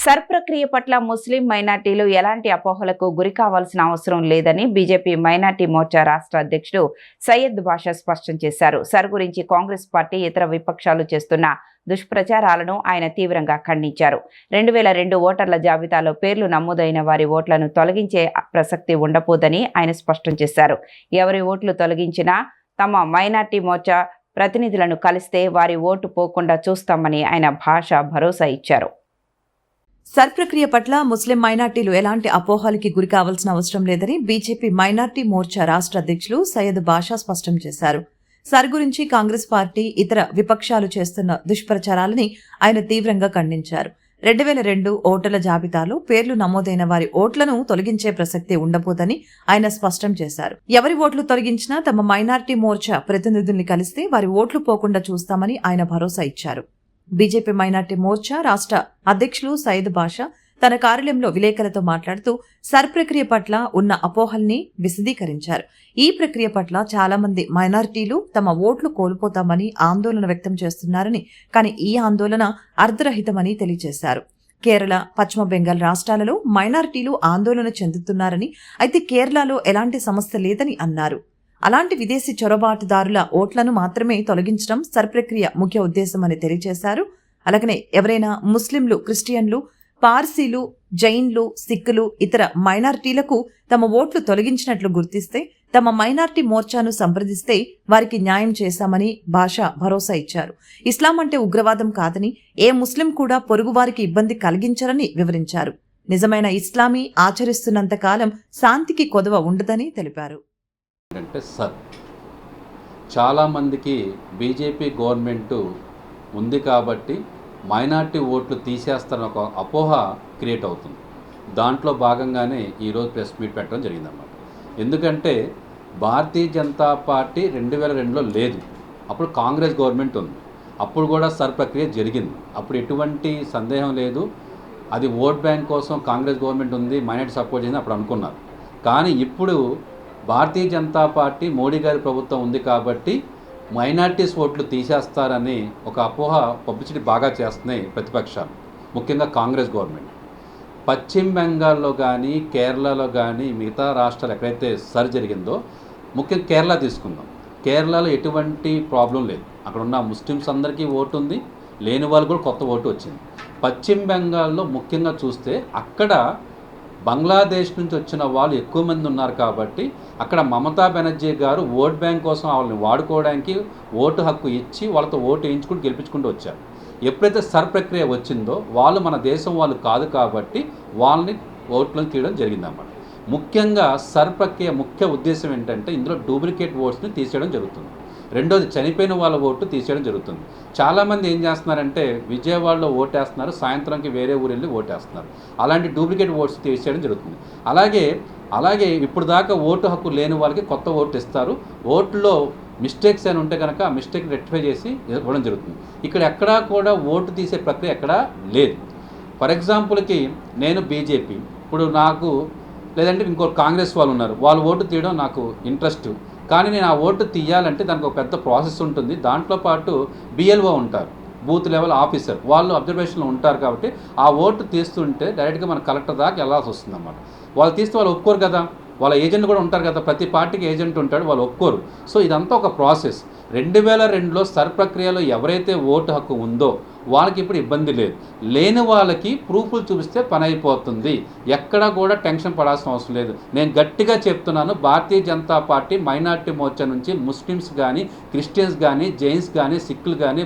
Sir ప్రక్రియ పట్ల ముస్లిం మైనార్టీలు ఎలాంటి అపోహలకు గురి కావాల్సిన అవసరం లేదని బీజేపీ మైనార్టీ మోర్చా రాష్ట్ర అధ్యక్షుడు సయ్యద్ బాషా స్పష్టం చేశారు. సర్ గురించి కాంగ్రెస్ పార్టీ ఇతర విపక్షాలు చేస్తున్న దుష్ప్రచారాలను ఆయన తీవ్రంగా ఖండించారు. 2002 ఓటర్ల జాబితాలో పేర్లు నమోదైన వారి ఓట్లను తొలగించే ప్రసక్తి ఉండబోదని ఆయన స్పష్టం చేశారు. ఎవరి ఓట్లు తొలగించినా తమ మైనార్టీ మోర్చా ప్రతినిధులను కలిస్తే వారి ఓటు పోకుండా చూస్తామని ఆయన భరోసా ఇచ్చారు. సర్ ప్రక్రియ పట్ల ముస్లిం మైనార్టీలు ఎలాంటి అపోహలకి గురి కావాల్సిన అవసరం లేదని బీజేపీ మైనార్టీ మోర్చా రాష్ట్ర అధ్యక్షులు సయ్యద్ బాషా స్పష్టం చేశారు. సర్ గురించి కాంగ్రెస్ పార్టీ ఇతర విపక్షాలు చేస్తున్న దుష్ప్రచారాలని ఆయన తీవ్రంగా ఖండించారు. 2002 ఓటర్ల జాబితాలో పేర్లు నమోదైన వారి ఓట్లను తొలగించే ప్రసక్తి ఉండబోదని ఆయన స్పష్టం చేశారు. ఎవరి ఓట్లు తొలగించినా తమ మైనార్టీ మోర్చా ప్రతినిధుల్ని కలిస్తే వారి ఓట్లు పోకుండా చూస్తామని ఆయన భరోసా ఇచ్చారు. బీజేపీ మైనార్టీ మోర్చా రాష్ట్ర అధ్యక్షులు సయ్యద్ బాషా తన కార్యాలయంలో విలేకరులతో మాట్లాడుతూ సర్ ప్రక్రియ పట్ల ఉన్న అపోహల్ని విశదీకరించారు. ఈ ప్రక్రియ పట్ల చాలా మంది మైనారిటీలు తమ ఓట్లు కోల్పోతామని ఆందోళన వ్యక్తం చేస్తున్నారని, కానీ ఈ ఆందోళన అర్ధరహితమని తెలియజేశారు. కేరళ, పశ్చిమ బెంగాల్ రాష్ట్రాలలో మైనారిటీలు ఆందోళన చెందుతున్నారని, అయితే కేరళలో ఎలాంటి సమస్య లేదని అన్నారు. అలాంటి విదేశీ చొరబాటుదారుల ఓట్లను మాత్రమే తొలగించడం సర్ ప్రక్రియ ముఖ్య ఉద్దేశమని తెలియజేశారు. అలాగనే ఎవరైనా ముస్లింలు, క్రిస్టియన్లు, పార్సీలు, జైన్లు, సిక్కులు, ఇతర మైనారిటీలకు తమ ఓట్లు తొలగించినట్లు గుర్తిస్తే తమ మైనార్టీ మోర్చాను సంప్రదిస్తే వారికి న్యాయం చేశామని బాషా భరోసా ఇచ్చారు. ఇస్లాం అంటే ఉగ్రవాదం కాదని, ఏ ముస్లిం కూడా పొరుగువారికి ఇబ్బంది కలిగించరని వివరించారు. నిజమైన ఇస్లామీ ఆచరిస్తున్నంత కాలం శాంతికి కొదవ ఉండదని తెలిపారు. అంటే సర్ చాలామందికి బీజేపీ గవర్నమెంటు ఉంది కాబట్టి మైనార్టీ ఓట్లు తీసేస్తారని ఒక అపోహ క్రియేట్ అవుతుంది. దాంట్లో భాగంగానే ఈరోజు ప్రెస్ మీట్ పెట్టడం జరిగిందన్నమాట. ఎందుకంటే భారతీయ జనతా పార్టీ 2002లో లేదు, అప్పుడు కాంగ్రెస్ గవర్నమెంట్ ఉంది. అప్పుడు కూడా సర్ ప్రక్రియ జరిగింది. అప్పుడు ఎటువంటి సందేహం లేదు, అది ఓట్ బ్యాంక్ కోసం కాంగ్రెస్ గవర్నమెంట్ ఉంది, మైనార్టీ సపోర్ట్ చేసింది అప్పుడు అనుకున్నారు. కానీ ఇప్పుడు భారతీయ జనతా పార్టీ, మోడీ గారి ప్రభుత్వం ఉంది కాబట్టి మైనార్టీస్ ఓట్లు తీసేస్తారని ఒక అపోహ పబ్లిసిటీ బాగా చేస్తున్నాయి ప్రతిపక్షాలు, ముఖ్యంగా కాంగ్రెస్ గవర్నమెంట్. పశ్చిమ బెంగాల్లో కానీ, కేరళలో కానీ, మిగతా రాష్ట్రాలు ఎక్కడైతే సర్ జరిగిందో, ముఖ్యంగా కేరళ తీసుకుందాం. కేరళలో ఎటువంటి ప్రాబ్లం లేదు, అక్కడ ఉన్న ముస్లిమ్స్ అందరికీ ఓటు ఉంది, లేని వాళ్ళు కూడా కొత్త ఓటు వచ్చింది. పశ్చిమ బెంగాల్లో ముఖ్యంగా చూస్తే అక్కడ బంగ్లాదేశ్ నుంచి వచ్చిన వాళ్ళు ఎక్కువ మంది ఉన్నారు కాబట్టి అక్కడ మమతా బెనర్జీ గారు ఓట్ బ్యాంక్ కోసం వాళ్ళని వాడుకోవడానికి ఓటు హక్కు ఇచ్చి వాళ్ళతో ఓటు వేయించుకుంటూ గెలిపించుకుంటూ వచ్చారు. ఎప్పుడైతే సర్ ప్రక్రియ వచ్చిందో వాళ్ళు మన దేశం వాళ్ళు కాదు కాబట్టి వాళ్ళని ఓట్లను తీయడం జరిగిందన్నమాట. ముఖ్యంగా సర్ ప్రక్రియ ముఖ్య ఉద్దేశం ఏంటంటే ఇందులో డూప్లికేట్ ఓట్స్ని తీసేయడం జరుగుతుంది. రెండోది చనిపోయిన వాళ్ళ ఓటు తీసేయడం జరుగుతుంది. చాలామంది ఏం చేస్తున్నారంటే విజయవాడలో ఓటేస్తున్నారు, సాయంత్రంకి వేరే ఊరు వెళ్ళి ఓటేస్తున్నారు. అలాంటి డూప్లికేట్ ఓట్స్ తీసేయడం జరుగుతుంది. అలాగే ఇప్పుడు దాకా ఓటు హక్కు లేని వాళ్ళకి కొత్త ఓటు ఇస్తారు. ఓట్లో మిస్టేక్స్ అని ఉంటే కనుక ఆ మిస్టేక్ రెక్టిఫై చేసి ఇవ్వడం జరుగుతుంది. ఇక్కడ ఎక్కడా కూడా ఓటు తీసే ప్రక్రియ ఎక్కడా లేదు. ఫర్ ఎగ్జాంపుల్కి నేను బీజేపీ, ఇప్పుడు నాకు లేదంటే ఇంకో కాంగ్రెస్ వాళ్ళు ఉన్నారు, వాళ్ళు ఓటు తీయడం నాకు ఇంట్రెస్ట్, కానీ నేను ఆ ఓటు తీయాలంటే దానికి ఒక పెద్ద ప్రాసెస్ ఉంటుంది. దాంట్లో పాటు బిఎల్ఓ ఉంటారు, బూత్ లెవెల్ ఆఫీసర్, వాళ్ళు అబ్జర్వేషన్లో ఉంటారు. కాబట్టి ఆ ఓటు తీస్తుంటే డైరెక్ట్గా మన కలెక్టర్ దాకా వెళ్ళాల్సి వస్తుంది అన్నమాట. వాళ్ళు తీస్తే వాళ్ళు ఒప్పుకోరు కదా, వాళ్ళ ఏజెంట్ కూడా ఉంటారు కదా, ప్రతి పార్టీకి ఏజెంట్ ఉంటాడు, వాళ్ళు ఒప్పుకోరు. సో ఇదంతా ఒక ప్రాసెస్. 2002లో సర్ ప్రక్రియలో ఎవరైతే ఓటు హక్కు ఉందో వాళ్ళకి ఇప్పుడు ఇబ్బంది లేదు, లేని వాళ్ళకి ప్రూఫ్లు చూపిస్తే పని అయిపోతుంది. ఎక్కడా కూడా టెన్షన్ పడాల్సిన అవసరం లేదు. నేను గట్టిగా చెప్తున్నాను, భారతీయ జనతా పార్టీ మైనార్టీ మోర్చా నుంచి ముస్లిమ్స్ కానీ, క్రిస్టియన్స్ కానీ, జైన్స్ కానీ, సిక్కులు కానీ,